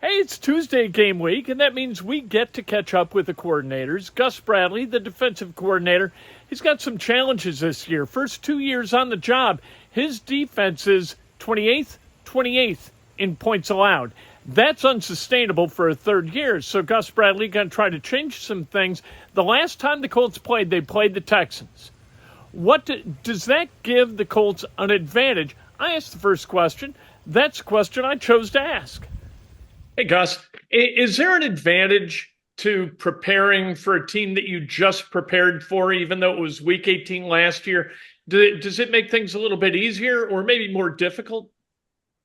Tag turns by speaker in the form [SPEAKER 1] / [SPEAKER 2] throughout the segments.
[SPEAKER 1] Hey, it's Tuesday game week, and that means we get to catch up with the coordinators. Gus Bradley, the defensive coordinator, he's got some challenges this year. First 2 years on the job, his defense is 28th in points allowed. That's unsustainable for a third year, so Gus Bradley going to try to change some things. The last time the Colts played, they played the Texans. Does that give the Colts an advantage? I asked the first question. That's the question I chose to ask. Hey, Gus, is there an advantage to preparing for a team that you just prepared for, even though it was week 18 last year? Does it make things a little bit easier or maybe more difficult?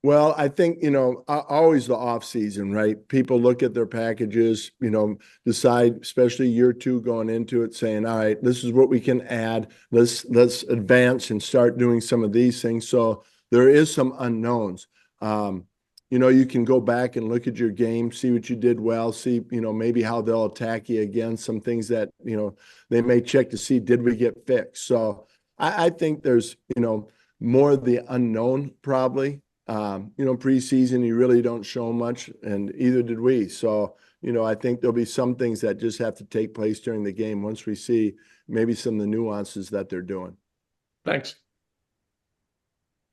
[SPEAKER 2] Well, I think, always the off season, right? People look at their packages, decide, especially year two going into it, saying, all right, this is what we can add. Let's advance and start doing some of these things. So there is some unknowns. You can go back and look at your game, see what you did well, see, maybe how they'll attack you again, some things that, they may check to see, did we get fixed? So I think there's, more of the unknown probably. Preseason, you really don't show much, and either did we. So, I think there'll be some things that just have to take place during the game once we see maybe some of the nuances that they're doing.
[SPEAKER 1] Thanks.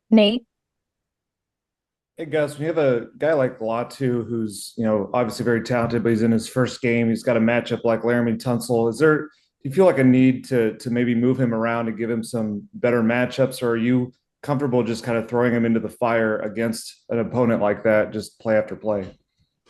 [SPEAKER 3] Nate?
[SPEAKER 4] Hey, Gus, when you have a guy like Latu, who's, obviously very talented, but he's in his first game, he's got a matchup like Laramie Tunsil. Do you feel like a need to maybe move him around to give him some better matchups, or are you comfortable just kind of throwing him into the fire against an opponent like that, just play after play?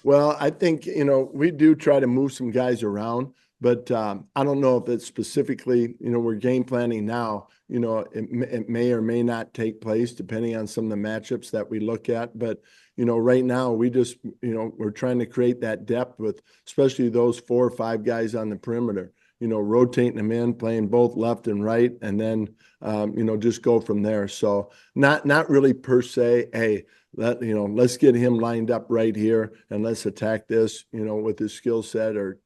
[SPEAKER 2] Well, I think, we do try to move some guys around, but I don't know if it's specifically, we're game planning now, it may or may not take place depending on some of the matchups that we look at. But, right now we just, we're trying to create that depth with especially those 4 or 5 guys on the perimeter, rotating them in, playing both left and right, and then, just go from there. So not really per se, hey, let's get him lined up right here and let's attack this, with his skill set, or,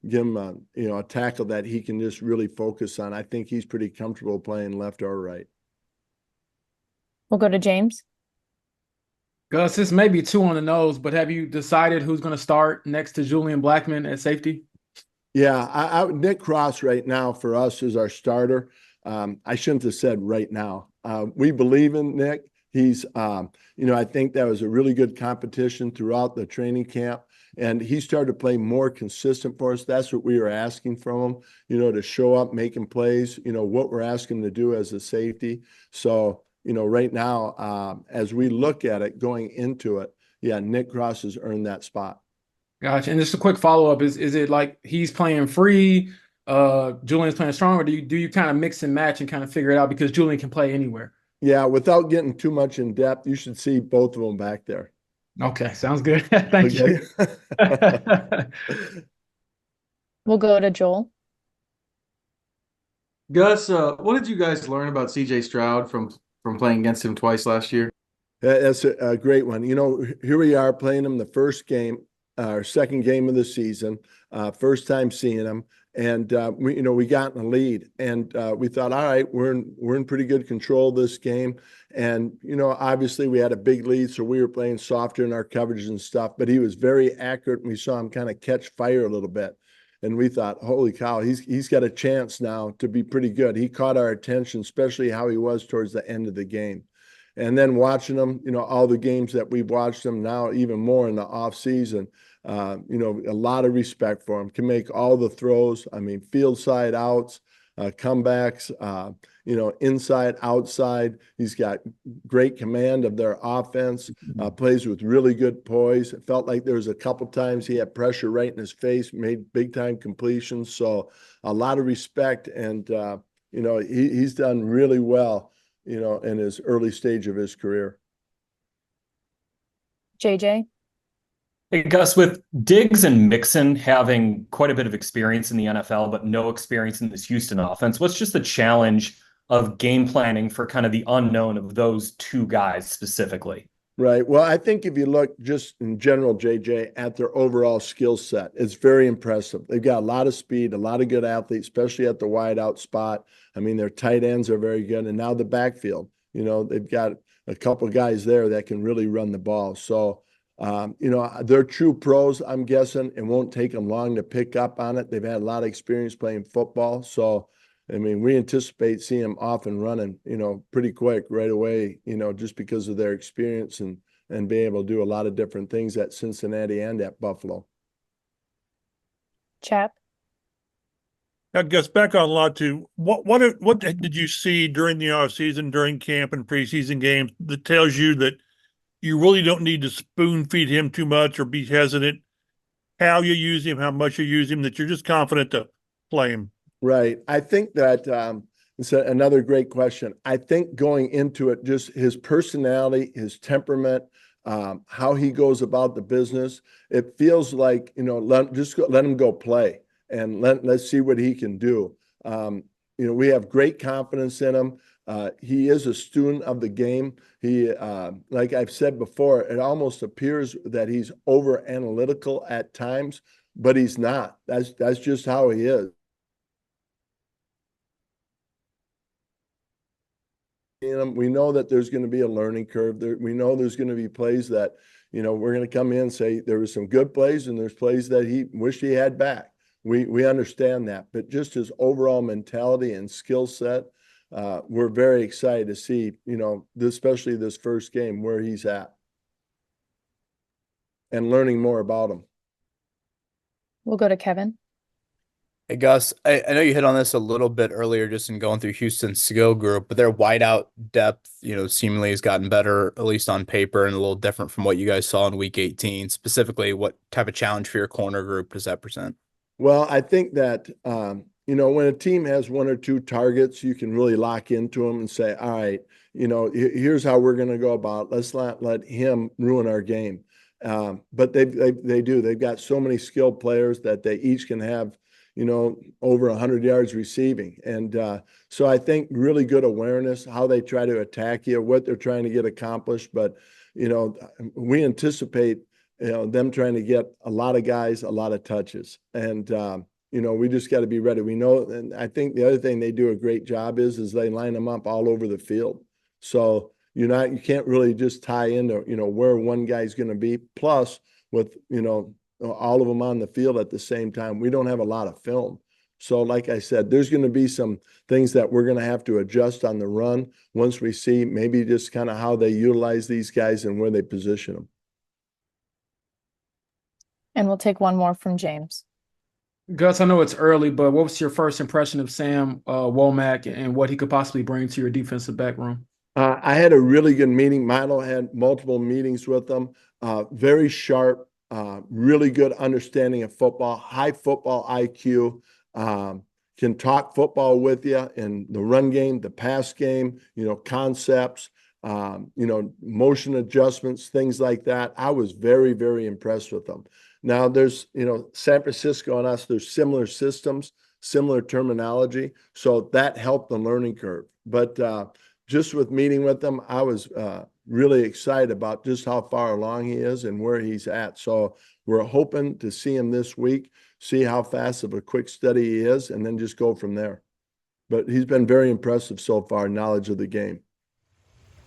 [SPEAKER 2] give him a tackle that he can just really focus on. I think he's pretty comfortable playing left or right.
[SPEAKER 3] We'll go to James.
[SPEAKER 5] Gus, this may be too on the nose, but have you decided who's going to start next to Julian Blackmon at safety?
[SPEAKER 2] Yeah, Nick Cross right now for us is our starter. I shouldn't have said right now. We believe in Nick. He's, I think that was a really good competition throughout the training camp. And he started to play more consistent for us. That's what we were asking from him, to show up, making plays, what we're asking him to do as a safety. So, right now, as we look at it going into it, yeah, Nick Cross has earned that spot.
[SPEAKER 5] Gotcha. And just a quick follow-up, is it like he's playing free, Julian's playing strong, or do you kind of mix and match and kind of figure it out because Julian can play anywhere?
[SPEAKER 2] Yeah, without getting too much in depth, you should see both of them back there.
[SPEAKER 5] Okay, sounds good. Thank you.
[SPEAKER 3] We'll go to Joel.
[SPEAKER 6] Gus, what did you guys learn about CJ Stroud from playing against him twice last year?
[SPEAKER 2] That's a great one. Here we are playing him the first game, our second game of the season, first time seeing him. And we got in the lead, and we thought, all right, we're in pretty good control of this game. And obviously we had a big lead, so we were playing softer in our coverage and stuff. But he was very accurate, and we saw him kind of catch fire a little bit. And we thought, holy cow, he's got a chance now to be pretty good. He caught our attention, especially how he was towards the end of the game. And then watching him, all the games that we've watched him now, even more in the off season. A lot of respect for him. Can make all the throws. I mean, field side outs, comebacks, inside, outside. He's got great command of their offense, plays with really good poise. It felt like there was a couple times he had pressure right in his face, made big time completions. So a lot of respect. And, he's done really well, in his early stage of his career.
[SPEAKER 3] JJ?
[SPEAKER 7] Hey, Gus, with Diggs and Mixon having quite a bit of experience in the NFL, but no experience in this Houston offense, what's just the challenge of game planning for kind of the unknown of those two guys specifically?
[SPEAKER 2] Right. Well, I think if you look just in general, JJ, at their overall skill set, it's very impressive. They've got a lot of speed, a lot of good athletes, especially at the wideout spot. I mean, their tight ends are very good. And now the backfield, they've got a couple of guys there that can really run the ball. So, They're true pros, I'm guessing. It won't take them long to pick up on it. They've had a lot of experience playing football. So, I mean, we anticipate seeing them off and running, pretty quick right away, just because of their experience and being able to do a lot of different things at Cincinnati and at Buffalo.
[SPEAKER 3] Chap.
[SPEAKER 8] Now, Gus, back on Latu, what did you see during the offseason, during camp and preseason games that tells you that you really don't need to spoon feed him too much or be hesitant how you use him, how much you use him, that you're just confident to play him?
[SPEAKER 2] Right. I think that it's another great question. I think going into it, just his personality, his temperament, how he goes about the business, it feels like, let him go play and let's see what he can do. We have great confidence in him. He is a student of the game. He, like I've said before, it almost appears that he's over analytical at times, but he's not. That's just how he is. We know that there's going to be a learning curve. We know there's going to be plays that, we're going to come in and say there were some good plays and there's plays that he wished he had back. We understand that, but just his overall mentality and skill set, we're very excited to see, especially this first game, where he's at and learning more about him.
[SPEAKER 3] We'll go to Kevin.
[SPEAKER 9] Hey, Gus, I know you hit on this a little bit earlier just in going through Houston's skill group, but their wideout depth, seemingly has gotten better, at least on paper, and a little different from what you guys saw in Week 18. Specifically, what type of challenge for your corner group does that present?
[SPEAKER 2] Well, I think that, when a team has one or two targets, you can really lock into them and say, all right, here's how we're going to go about it. Let's not let him ruin our game. But they do. They've got so many skilled players that they each can have, over 100 yards receiving. And so I think really good awareness, how they try to attack you, what they're trying to get accomplished. But, we anticipate, them trying to get a lot of guys, a lot of touches. And, we just got to be ready. We know, and I think the other thing they do a great job is they line them up all over the field. So you can't really just tie into, where one guy's going to be. Plus with, all of them on the field at the same time, we don't have a lot of film. So like I said, there's going to be some things that we're going to have to adjust on the run once we see maybe just kind of how they utilize these guys and where they position them.
[SPEAKER 3] And we'll take one more from James.
[SPEAKER 5] Gus, I know it's early, but what was your first impression of Sam Womack and what he could possibly bring to your defensive back room?
[SPEAKER 2] I had a really good meeting. Milo had multiple meetings with them. Very sharp, really good understanding of football, high football IQ, can talk football with you in the run game, the pass game, concepts, motion adjustments, things like that. I was very, very impressed with them. Now there's, San Francisco and us, there's similar systems, similar terminology. So that helped the learning curve. But just with meeting with them, I was really excited about just how far along he is and where he's at. So we're hoping to see him this week, see how fast of a quick study he is, and then just go from there. But he's been very impressive so far, knowledge of the game.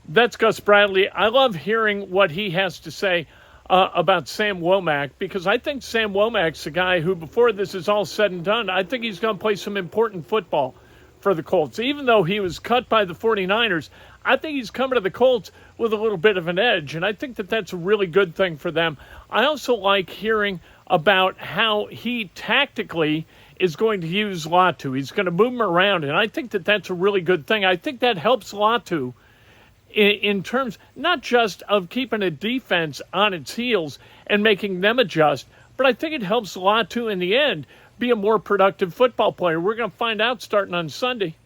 [SPEAKER 1] That's Gus Bradley. I love hearing what he has to say about Sam Womack, because I think Sam Womack's a guy who, before this is all said and done, I think he's going to play some important football for the Colts. Even though he was cut by the 49ers, I think he's coming to the Colts with a little bit of an edge, and I think that that's a really good thing for them. I also like hearing about how he tactically is going to use Latu. He's going to move him around, and I think that that's a really good thing. I think that helps Latu in terms not just of keeping a defense on its heels and making them adjust, but I think it helps Latu in the end be a more productive football player. We're going to find out starting on Sunday.